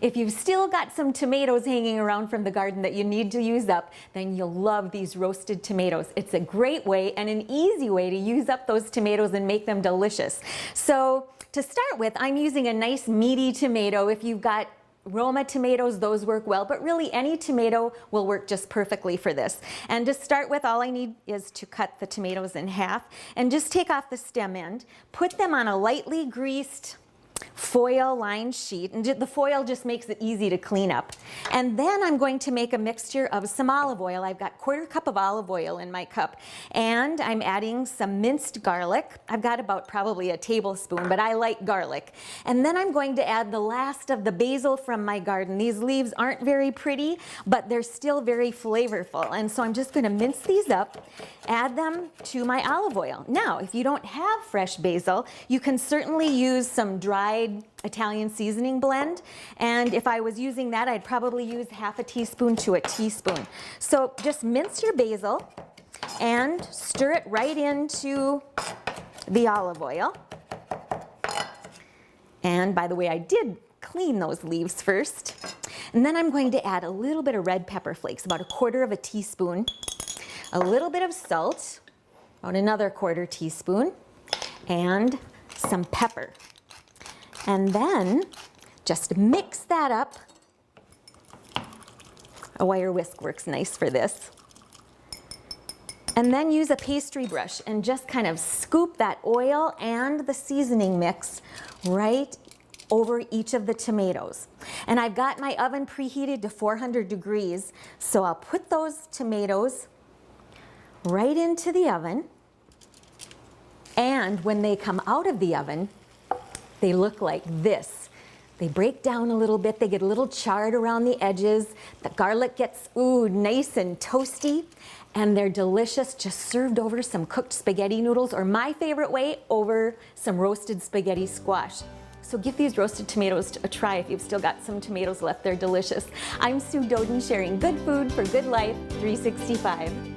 If you've still got some tomatoes hanging around from the garden that you need to use up, then you'll love these roasted tomatoes. It's a great way and an easy way to use up those tomatoes and make them delicious. So to start with, I'm using a nice meaty tomato. If you've got Roma tomatoes, those work well, but really any tomato will work just perfectly for this. And to start with, all I need is to cut the tomatoes in half and just take off the stem end, put them on a lightly greased foil lined sheet, and the foil just makes it easy to clean up. And then I'm going to make a mixture of some olive oil. I've got 1/4 cup of olive oil in my cup, and I'm adding some minced garlic. I've got about probably a tablespoon, but I like garlic. And then I'm going to add the last of the basil from my garden. These leaves aren't very pretty, but they're still very flavorful. And so I'm just going to mince these up, add them to my olive oil. Now, if you don't have fresh basil, you can certainly use some dried Italian seasoning blend, and if I was using that, I'd probably use 1/2 teaspoon to a teaspoon. So just mince your basil and stir it right into the olive oil. And by the way, I did clean those leaves first. And then I'm going to add a little bit of red pepper flakes, about 1/4 teaspoon, a little bit of salt, about another 1/4 teaspoon, and some pepper. And then just mix that up. A wire whisk works nice for this. And then use a pastry brush and just kind of scoop that oil and the seasoning mix right over each of the tomatoes. And I've got my oven preheated to 400 degrees, so I'll put those tomatoes right into the oven. And when they come out of the oven, they look like this. They break down a little bit, they get a little charred around the edges, the garlic gets, nice and toasty, and they're delicious, just served over some cooked spaghetti noodles, or my favorite way, over some roasted spaghetti squash. So give these roasted tomatoes a try if you've still got some tomatoes left. They're delicious. I'm Sue Doden, sharing good food for good life 365.